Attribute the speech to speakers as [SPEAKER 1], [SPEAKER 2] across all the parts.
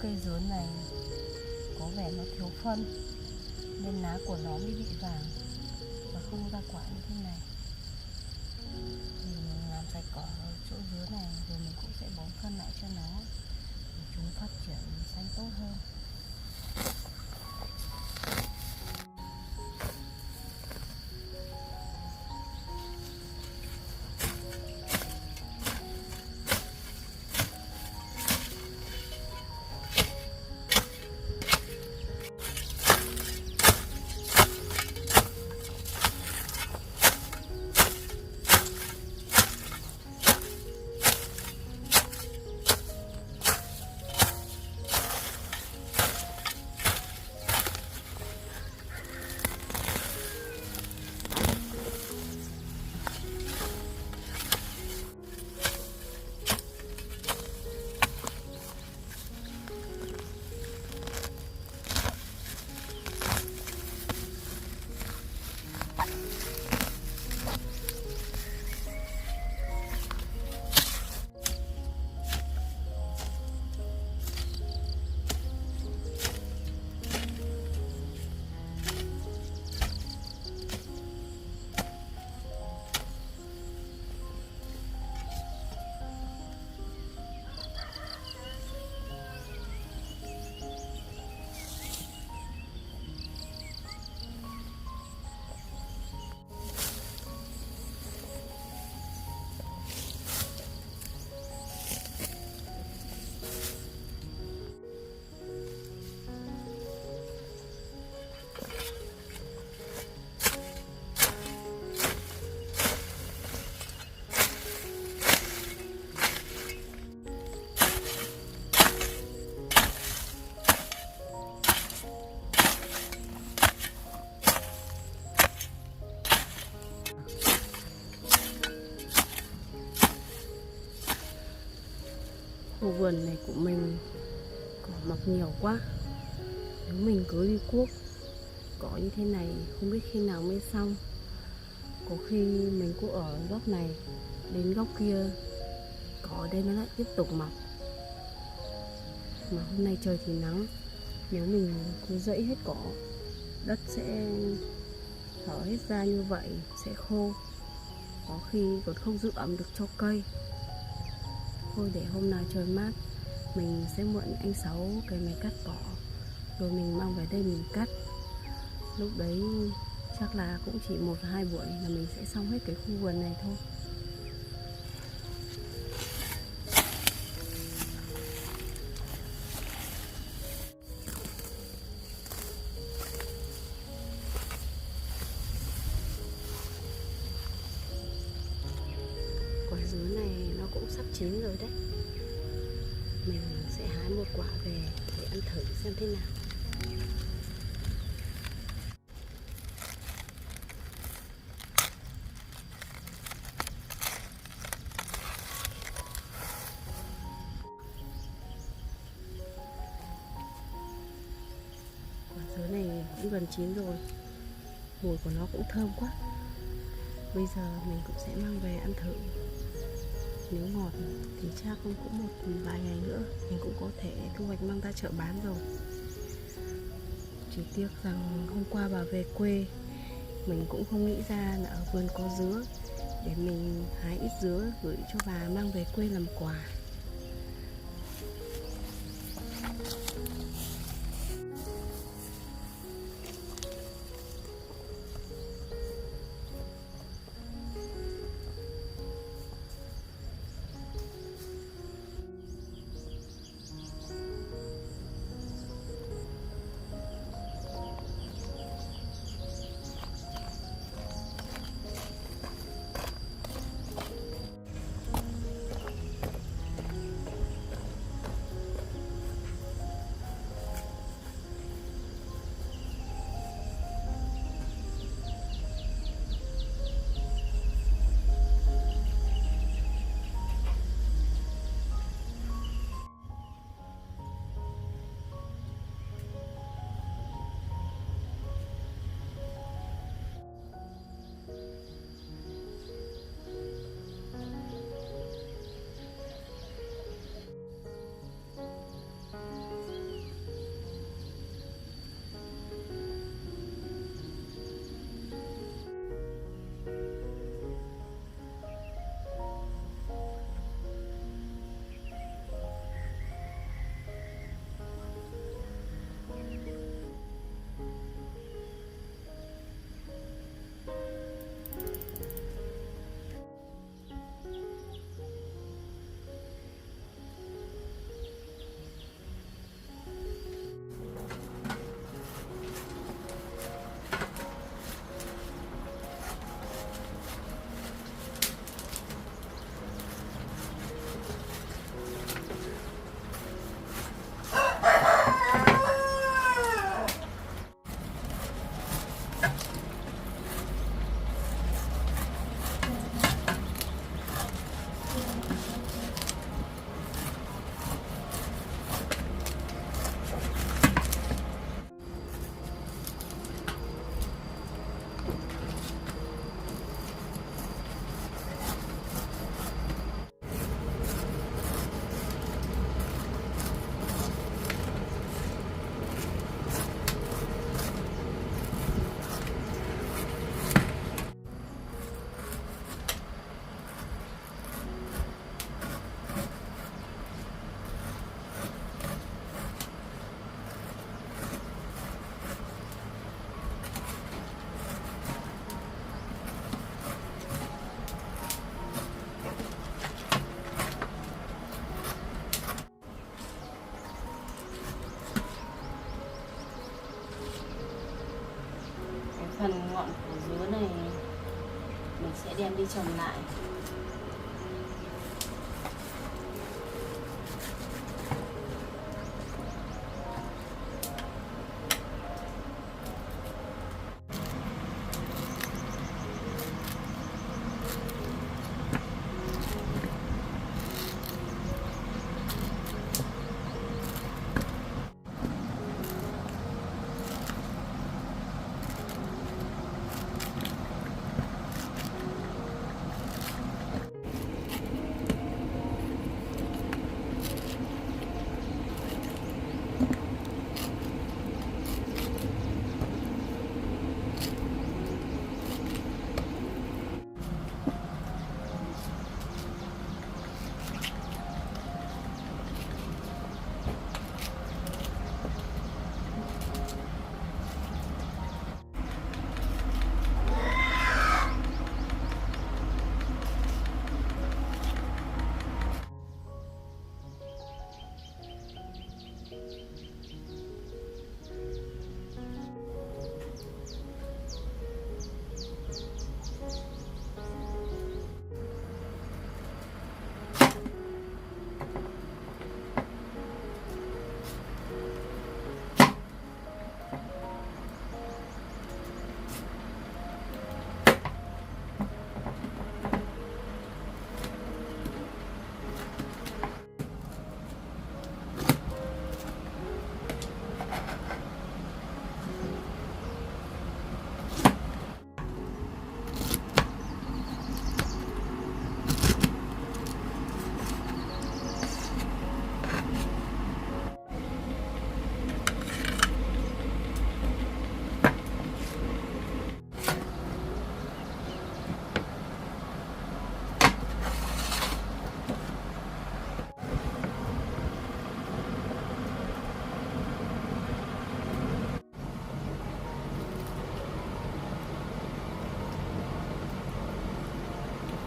[SPEAKER 1] cây dớn này có vẻ nó thiếu phân nên lá của nó mới bị vàng và không ra quả như thế này. Mình làm sạch cỏ ở chỗ dứa này rồi mình cũng sẽ bón phân lại cho nó để chúng phát triển xanh tốt hơn. Khu vườn này của mình cỏ mọc nhiều quá. Nếu mình cứ đi cuốc cỏ như thế này không biết khi nào mới xong. Có khi mình cuốc ở góc này đến góc kia cỏ ở đây nó lại tiếp tục mọc. Mà hôm nay trời thì nắng, nếu mình cứ rẫy hết cỏ, đất sẽ thở hết ra như vậy, sẽ khô, có khi còn không giữ ẩm được cho cây. Thôi để hôm nào trời mát mình sẽ mượn anh Sáu cái máy cắt cỏ rồi mình mang về đây mình cắt. Lúc đấy chắc là cũng chỉ 1-2 buổi là mình sẽ xong hết cái khu vườn này thôi. Quả dứa này nó cũng sắp chín rồi đấy. Mình sẽ hái một quả về để ăn thử xem thế nào. Quả dứa này cũng gần chín rồi. Mùi của nó cũng thơm quá. Bây giờ mình cũng sẽ mang về ăn thử. Nếu ngọt thì chắc cũng một vài ngày nữa mình cũng có thể thu hoạch mang ra chợ bán rồi. Chỉ tiếc rằng hôm qua bà về quê mình cũng không nghĩ ra là ở vườn có dứa để mình hái ít dứa gửi cho bà mang về quê làm quà.
[SPEAKER 2] phần ngọn của dứa này mình sẽ đem đi trồng lại.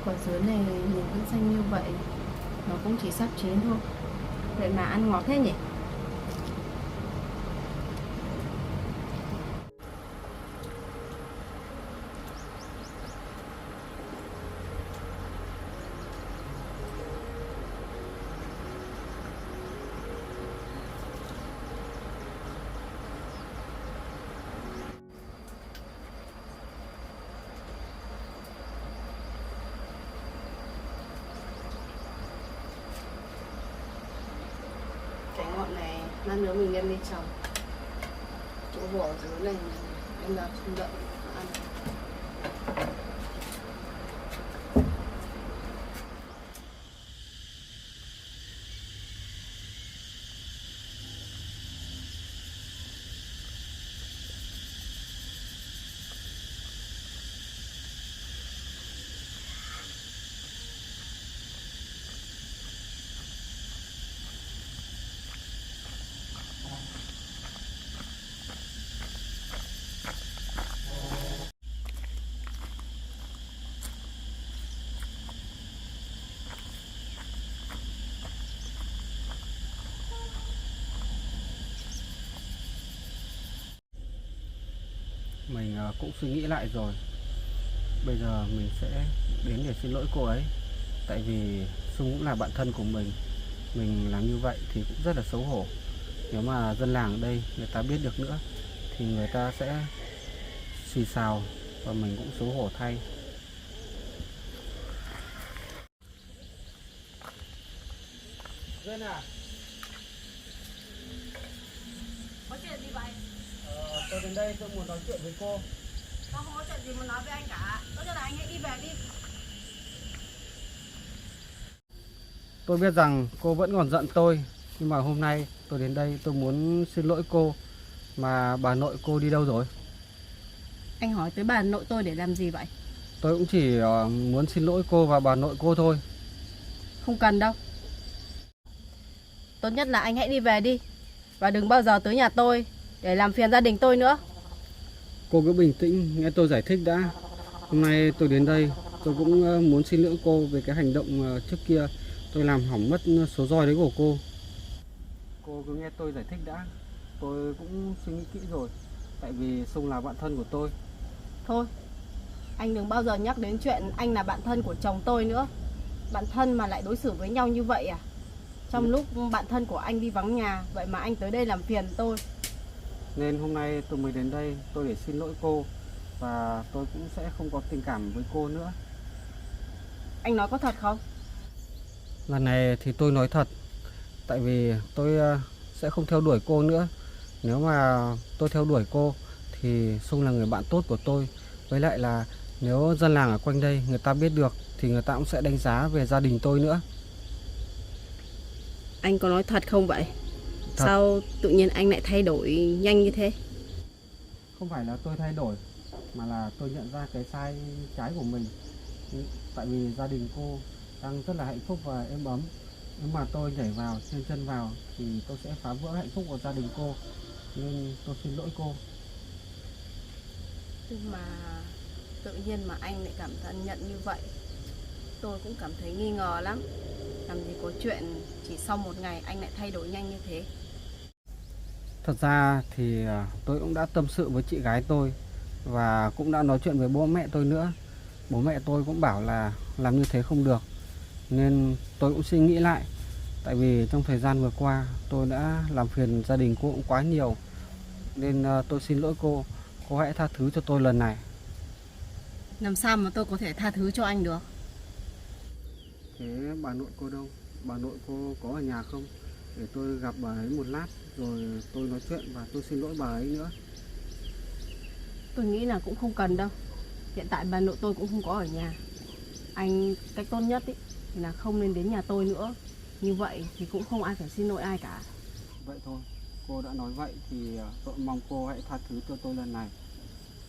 [SPEAKER 2] Quả dứa này nhìn vẫn xanh như vậy, nó cũng chỉ sắp chín thôi. Vậy mà ăn ngọt thế nhỉ? Cái ngọn này lát nữa mình đem đi trồng. Chỗ vỏ dứa này anh làm không đậm ăn.
[SPEAKER 3] Mình cũng suy nghĩ lại rồi. Bây giờ mình sẽ đến để xin lỗi cô ấy. Tại vì Sung cũng là bạn thân của mình. Mình làm như vậy thì cũng rất là xấu hổ. Nếu mà dân làng ở đây người ta biết được nữa thì người ta sẽ xì xào và mình cũng xấu hổ thay. Dân à?
[SPEAKER 4] Có chuyện gì vậy?
[SPEAKER 3] Tôi đến đây tôi muốn nói chuyện với cô.
[SPEAKER 4] Con không có chuyện gì muốn nói với anh cả. Tốt nhất là anh hãy đi về đi.
[SPEAKER 3] Tôi biết rằng cô vẫn còn giận tôi, nhưng mà hôm nay tôi đến đây tôi muốn xin lỗi cô. Mà bà nội cô đi đâu rồi?
[SPEAKER 4] Anh hỏi tới bà nội tôi để làm gì vậy?
[SPEAKER 3] Tôi cũng chỉ muốn xin lỗi cô và bà nội cô thôi.
[SPEAKER 4] Không cần đâu. Tốt nhất là anh hãy đi về đi. Và đừng bao giờ tới nhà tôi để làm phiền gia đình tôi nữa.
[SPEAKER 3] Cô cứ bình tĩnh nghe tôi giải thích đã. Hôm nay tôi đến đây tôi cũng muốn xin lỗi cô về cái hành động trước kia tôi làm hỏng mất số roi đấy của cô. Cô cứ nghe tôi giải thích đã. Tôi cũng suy nghĩ kỹ rồi. Tại vì Sung là bạn thân của tôi.
[SPEAKER 4] Thôi, anh đừng bao giờ nhắc đến chuyện anh là bạn thân của chồng tôi nữa. Bạn thân mà lại đối xử với nhau như vậy à? Trong lúc bạn thân của anh đi vắng nhà, vậy mà anh tới đây làm phiền tôi.
[SPEAKER 3] Nên hôm nay tôi mới đến đây, tôi để xin lỗi cô. Và tôi cũng sẽ không có tình cảm với cô nữa.
[SPEAKER 4] Anh nói có thật không?
[SPEAKER 3] Lần này thì tôi nói thật. Tại vì tôi sẽ không theo đuổi cô nữa. Nếu mà tôi theo đuổi cô thì Sung là người bạn tốt của tôi. Với lại là nếu dân làng ở quanh đây người ta biết được thì người ta cũng sẽ đánh giá về gia đình tôi nữa.
[SPEAKER 4] Anh có nói thật không vậy?
[SPEAKER 3] Thật.
[SPEAKER 4] Sao tự nhiên anh lại thay đổi nhanh như thế?
[SPEAKER 3] Không phải là tôi thay đổi, mà là tôi nhận ra cái sai trái của mình. Tại vì gia đình cô đang rất là hạnh phúc và êm ấm. Nếu mà tôi nhảy vào, chen chân vào thì tôi sẽ phá vỡ hạnh phúc của gia đình cô. Nên tôi xin lỗi cô.
[SPEAKER 4] Nhưng mà tự nhiên mà anh lại cảm nhận như vậy, tôi cũng cảm thấy nghi ngờ lắm. Làm gì có chuyện chỉ sau một ngày anh lại thay đổi nhanh như thế.
[SPEAKER 3] Thật ra thì tôi cũng đã tâm sự với chị gái tôi và cũng đã nói chuyện với bố mẹ tôi nữa. Bố mẹ tôi cũng bảo là làm như thế không được. Nên tôi cũng suy nghĩ lại. Tại vì trong thời gian vừa qua tôi đã làm phiền gia đình cô cũng quá nhiều. Nên tôi xin lỗi cô. Cô hãy tha thứ cho tôi lần này.
[SPEAKER 4] Làm sao mà tôi có thể tha thứ cho anh được?
[SPEAKER 3] Thế bà nội cô đâu? Bà nội cô có ở nhà không? Để tôi gặp bà ấy một lát rồi tôi nói chuyện và tôi xin lỗi bà ấy nữa.
[SPEAKER 4] Tôi nghĩ là cũng không cần đâu. Hiện tại bà nội tôi cũng không có ở nhà. Anh cách tốt nhất ý, thì là không nên đến nhà tôi nữa. Như vậy thì cũng không ai phải xin lỗi ai cả.
[SPEAKER 3] Vậy thôi, cô đã nói vậy thì tôi mong cô hãy tha thứ cho tôi lần này.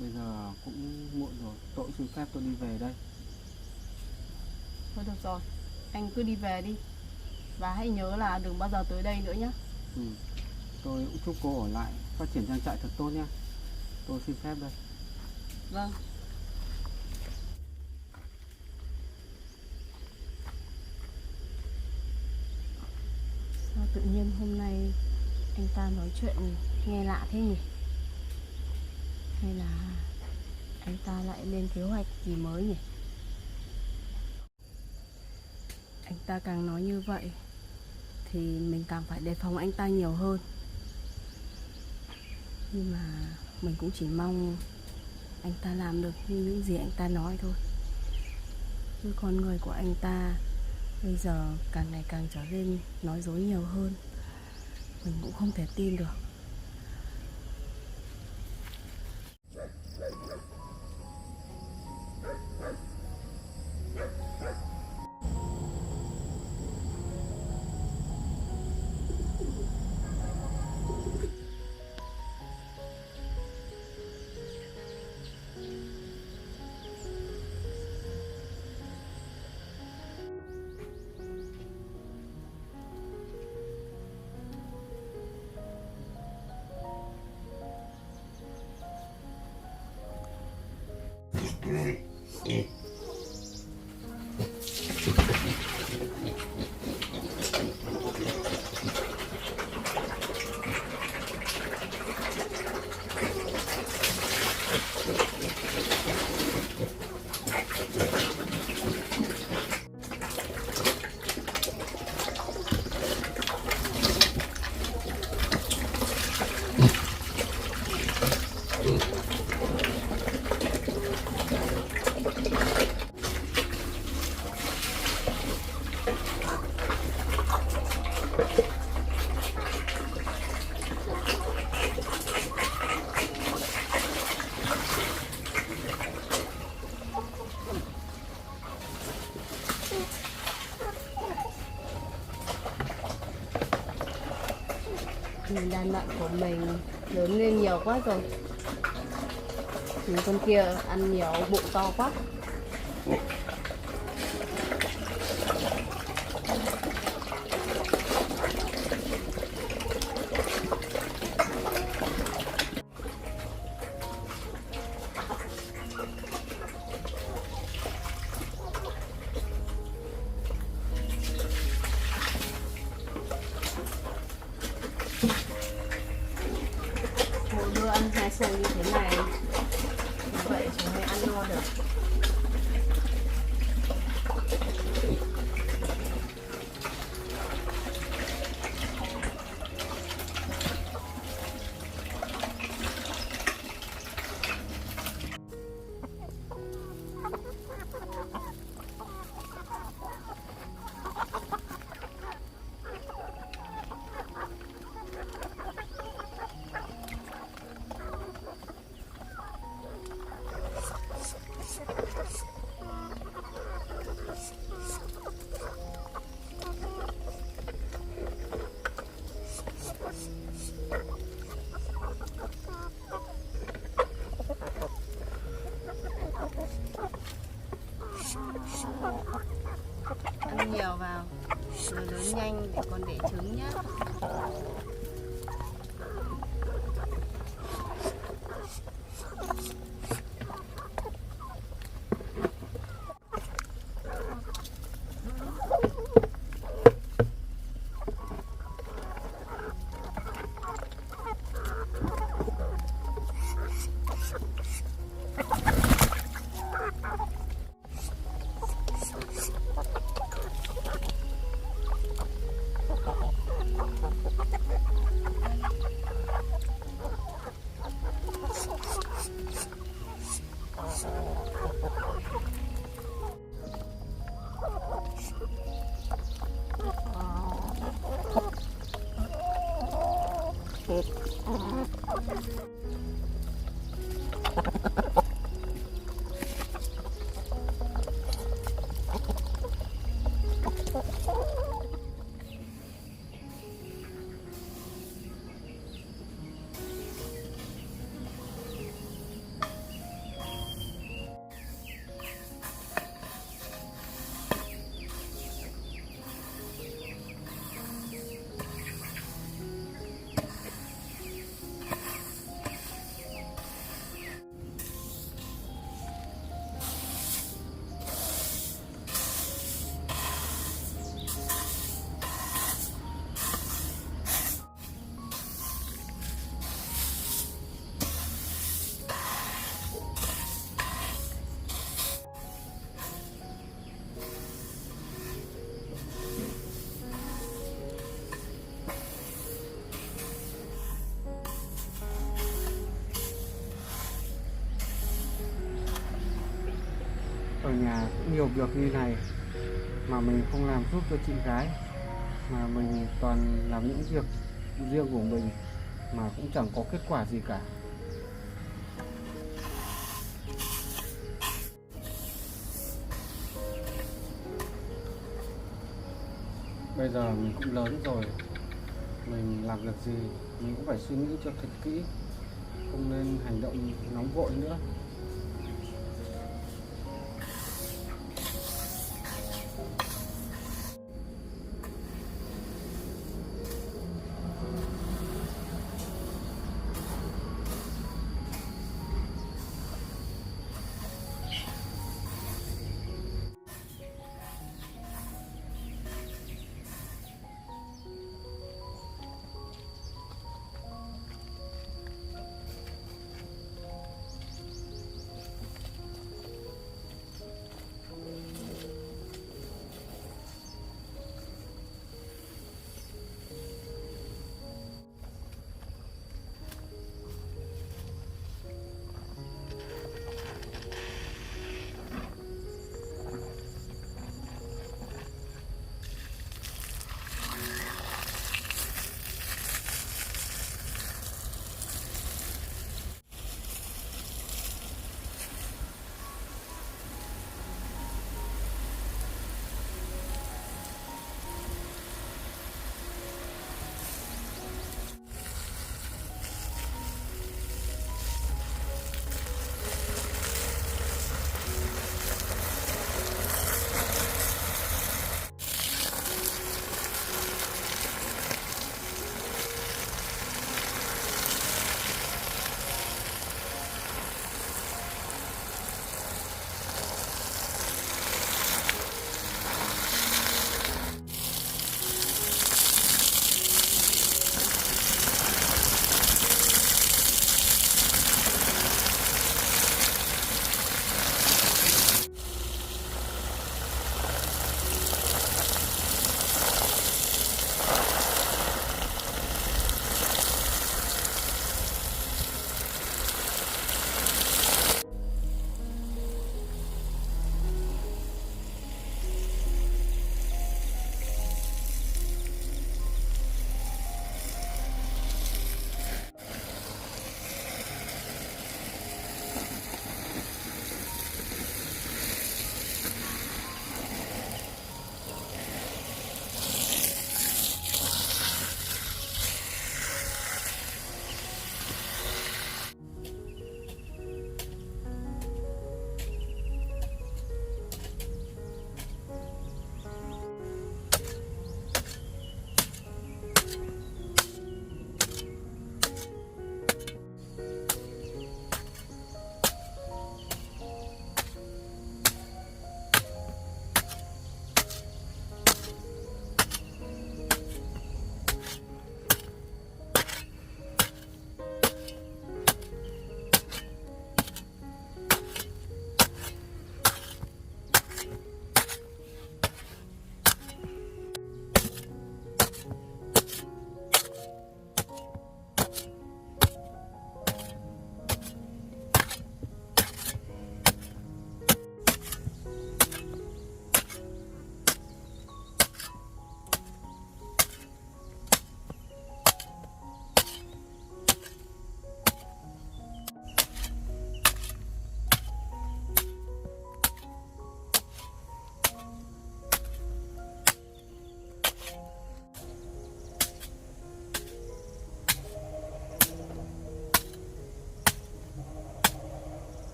[SPEAKER 3] Bây giờ cũng muộn rồi, tôi xin phép tôi đi về đây.
[SPEAKER 4] Thôi được rồi, anh cứ đi về đi. Và hãy nhớ là đừng bao giờ tới đây nữa nhé.
[SPEAKER 3] Tôi cũng chúc cô ở lại, phát triển trang trại thật tốt nhé. Tôi xin phép đây.
[SPEAKER 4] Vâng. Sao tự nhiên hôm nay anh ta nói chuyện nghe lạ thế nhỉ? Hay là anh ta lại lên kế hoạch gì mới nhỉ? Anh ta càng nói như vậy thì mình càng phải đề phòng anh ta nhiều hơn. Nhưng mà mình cũng chỉ mong anh ta làm được như những gì anh ta nói thôi. Chứ con người của anh ta bây giờ càng ngày càng trở nên nói dối nhiều hơn. Mình cũng không thể tin được. Mình đàn lợn của mình lớn lên nhiều quá rồi. Những con kia ăn nhiều, bụng to quá. Mỗi đứa ăn 2 xô như thế này, như vậy
[SPEAKER 2] ăn no được. Ăn nhiều vào rồi lớn nhanh để con đẻ trứng nhé.
[SPEAKER 3] Ở nhà cũng nhiều việc như này mà mình không làm giúp cho chị gái, mà mình toàn làm những việc riêng của mình mà cũng chẳng có kết quả gì cả. Bây giờ mình cũng lớn rồi, mình làm việc gì mình cũng phải suy nghĩ cho thật kỹ, không nên hành động nóng vội nữa.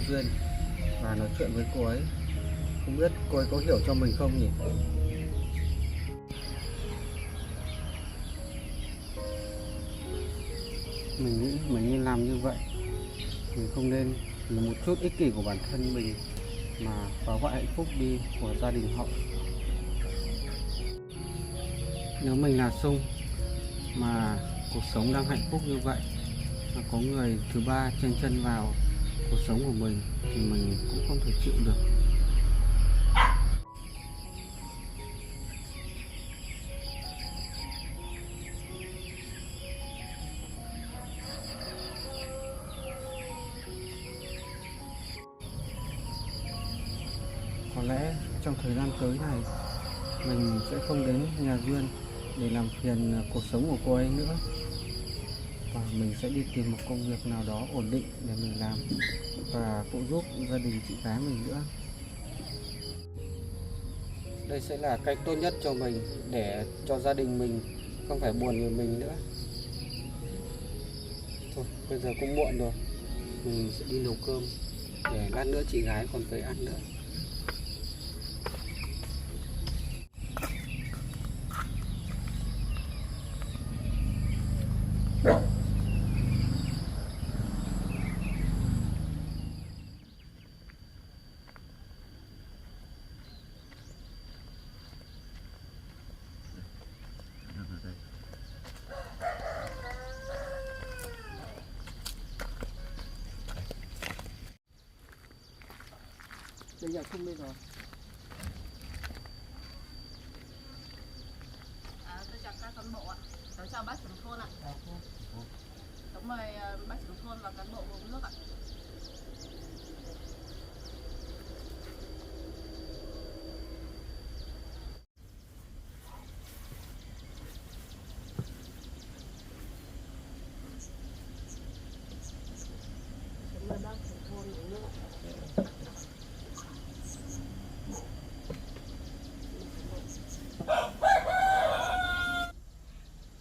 [SPEAKER 3] Duyên và nói chuyện với cô ấy. Không biết cô ấy có hiểu cho mình không nhỉ? Mình nghĩ mình nên làm như vậy. Mình không nên vì một chút ích kỷ của bản thân mình mà phá hoại hạnh phúc đi của gia đình họ. Nếu mình là Sung mà cuộc sống đang hạnh phúc như vậy, mà có người thứ ba chen chân vào cuộc sống của mình thì mình cũng không thể chịu được. Có lẽ trong thời gian tới này mình sẽ không đến nhà Duyên để làm phiền cuộc sống của cô ấy nữa, và mình sẽ đi tìm một công việc nào đó ổn định để mình làm và phụ giúp gia đình chị gái mình nữa. Đây sẽ là cách tốt nhất cho mình để cho gia đình mình không phải buồn vì mình nữa. Thôi bây giờ cũng muộn rồi, mình sẽ đi nấu cơm để lát nữa chị gái còn tới ăn nữa. Bây giờ không bây giờ.
[SPEAKER 2] Tôi chào các cán bộ ạ. Cháu chào bác trưởng thôn ạ. Cháu mời bác trưởng thôn và cán bộ uống nước ạ. Cháu mời bác trưởng thôn uống nước ạ.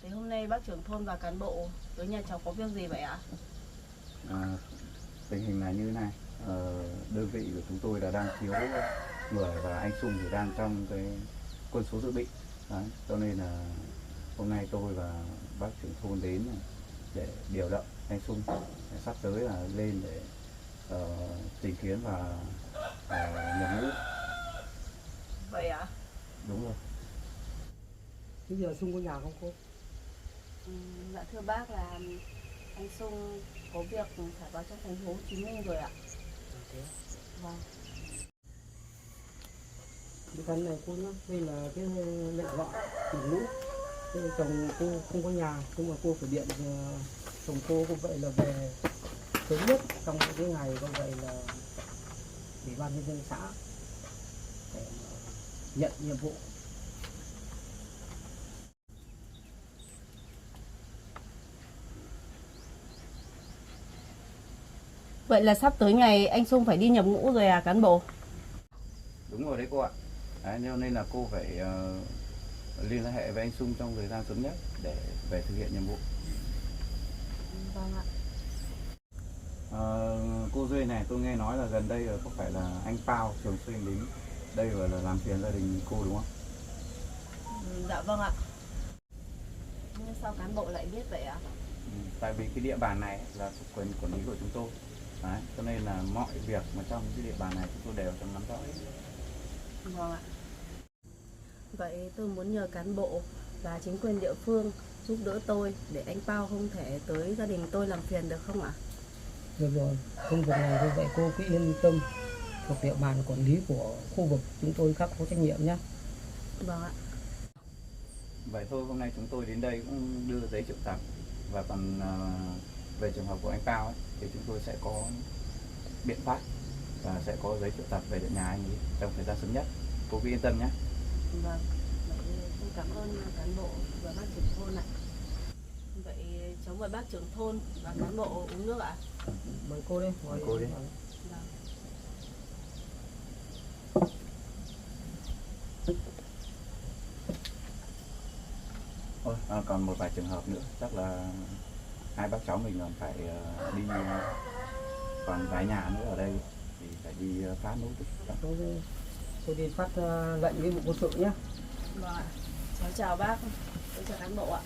[SPEAKER 2] Thế hôm nay bác trưởng thôn và cán bộ tới nhà cháu có việc gì vậy ạ?
[SPEAKER 5] Tình hình là như thế này, đơn vị của chúng tôi là đang thiếu người và anh Sung thì đang trong cái quân số dự bị. Đấy, cho nên là hôm nay tôi và bác trưởng thôn đến để điều động anh Sung, sắp tới là lên để tìm kiếm và nhập ngũ.
[SPEAKER 2] Vậy ạ?
[SPEAKER 5] Đúng rồi.
[SPEAKER 3] Bây giờ Sung có nhà không cô?
[SPEAKER 2] Dạ thưa bác là anh Sung có việc phải vào trong thành phố Hồ Chí Minh rồi ạ. Vâng.
[SPEAKER 3] Cái căn này cô nhá, đây là cái lệnh gọi nhập ngũ. Chồng cô không có nhà, nhưng mà cô phải điện chồng cô vậy là về sớm nhất trong cái ngày như vậy là ủy ban nhân dân xã để nhận nhiệm vụ.
[SPEAKER 2] Vậy là sắp tới ngày anh Sung phải đi nhập ngũ rồi à cán bộ?
[SPEAKER 5] Đúng rồi đấy cô ạ. Đấy, nên là cô phải liên hệ với anh Sung trong thời gian sớm nhất để về thực hiện nhiệm vụ.
[SPEAKER 2] Vâng ạ.
[SPEAKER 5] Cô Duy này, tôi nghe nói là gần đây có phải là anh Pao thường xuyên đến đây và là làm phiền gia đình cô đúng không?
[SPEAKER 2] Dạ vâng ạ. Nhưng sao cán bộ lại biết vậy ạ?
[SPEAKER 5] Tại vì cái địa bàn này là thuộc quyền quản lý của chúng tôi. Đấy, cho nên là mọi việc mà trong cái địa bàn này chúng tôi đều trong nắm rõ hết.
[SPEAKER 2] Vâng ạ. Vậy tôi muốn nhờ cán bộ và chính quyền địa phương giúp đỡ tôi để anh Pao không thể tới gia đình tôi làm phiền được không ạ?
[SPEAKER 3] Được rồi, công việc này như vậy cô cứ yên tâm, thuộc địa bàn quản lý của khu vực chúng tôi khắc có trách nhiệm nhé.
[SPEAKER 2] Vâng ạ.
[SPEAKER 5] Vậy thôi, hôm nay chúng tôi đến đây cũng đưa giấy triệu tập, và còn về trường hợp của anh Pao ấy, thì chúng tôi sẽ có biện pháp và sẽ có giấy triệu tập về tận nhà anh ấy trong thời gian sớm nhất. Cô cứ yên tâm nhé.
[SPEAKER 2] Vâng. Vậy tôi cảm ơn cán bộ và bác trưởng thôn ạ. Vậy cháu mời bác trưởng thôn và cán bộ uống nước ạ.
[SPEAKER 3] Mời cô đi.
[SPEAKER 5] Mời cô đi.
[SPEAKER 2] Vâng.
[SPEAKER 5] Ôi, còn một vài trường hợp nữa, chắc là hai bác cháu mình còn phải đi còn vài nhà nữa ở đây thì phải đi phát nốt được.
[SPEAKER 3] Tôi đi phát lệnh nghĩa vụ quân sự nhé.
[SPEAKER 2] Vâng ạ. Cháu chào bác, cháu chào cán bộ ạ.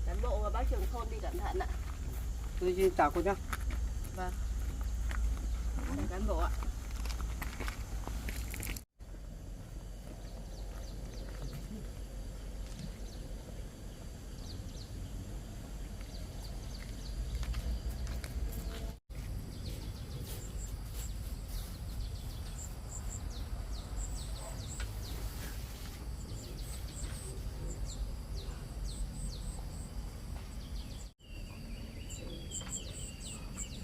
[SPEAKER 2] Cán bộ và bác trưởng thôn đi cẩn thận ạ.
[SPEAKER 3] Tôi xin chào cô nhé.
[SPEAKER 2] Vâng. Chào cán bộ ạ.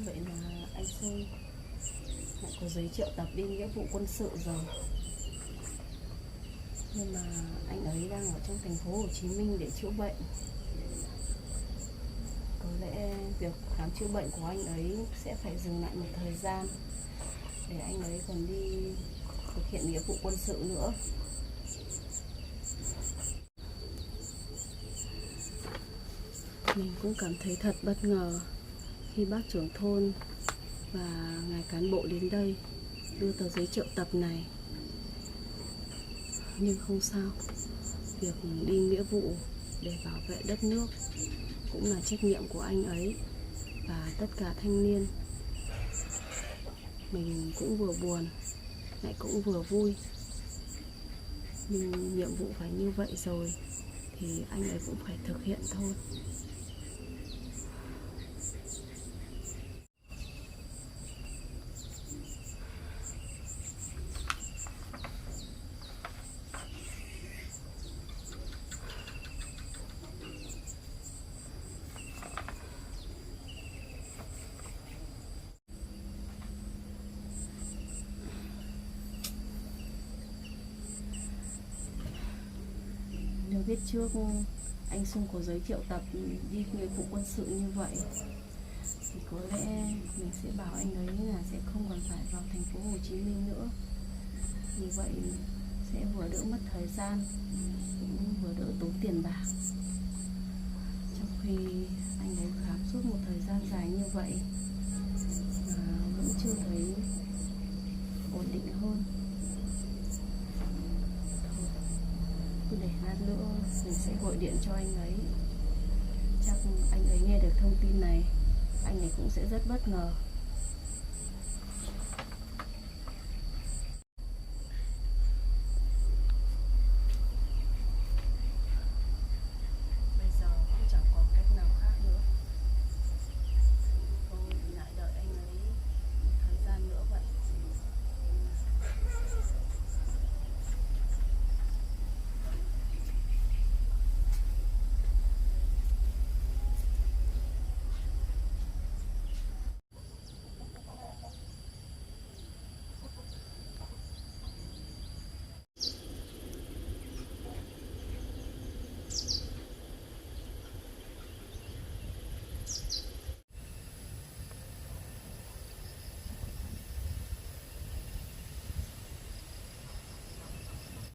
[SPEAKER 4] Vậy là anh Xuân lại có giấy triệu tập đi nghĩa vụ quân sự rồi. Nhưng mà anh ấy đang ở trong thành phố Hồ Chí Minh để chữa bệnh. Có lẽ việc khám chữa bệnh của anh ấy sẽ phải dừng lại một thời gian để anh ấy còn đi thực hiện nghĩa vụ quân sự nữa. Mình cũng cảm thấy thật bất ngờ khi bác trưởng thôn và ngài cán bộ đến đây đưa tờ giấy triệu tập này. Nhưng không sao, việc đi nghĩa vụ để bảo vệ đất nước cũng là trách nhiệm của anh ấy và tất cả thanh niên. Mình cũng vừa buồn, lại cũng vừa vui. Nhưng nhiệm vụ phải như vậy rồi thì anh ấy cũng phải thực hiện thôi. Nếu biết trước anh Xuân có giới thiệu tập đi nghĩa vụ quân sự như vậy thì có lẽ mình sẽ bảo anh ấy là sẽ không còn phải vào thành phố Hồ Chí Minh nữa. Như vậy sẽ vừa đỡ mất thời gian, cũng vừa đỡ tốn tiền bạc. Trong khi anh ấy khám suốt một thời gian dài như vậy mà vẫn chưa thấy ổn định hơn. Cứ để lát nữa mình sẽ gọi điện cho anh ấy. Chắc anh ấy nghe được thông tin này, anh ấy cũng sẽ rất bất ngờ.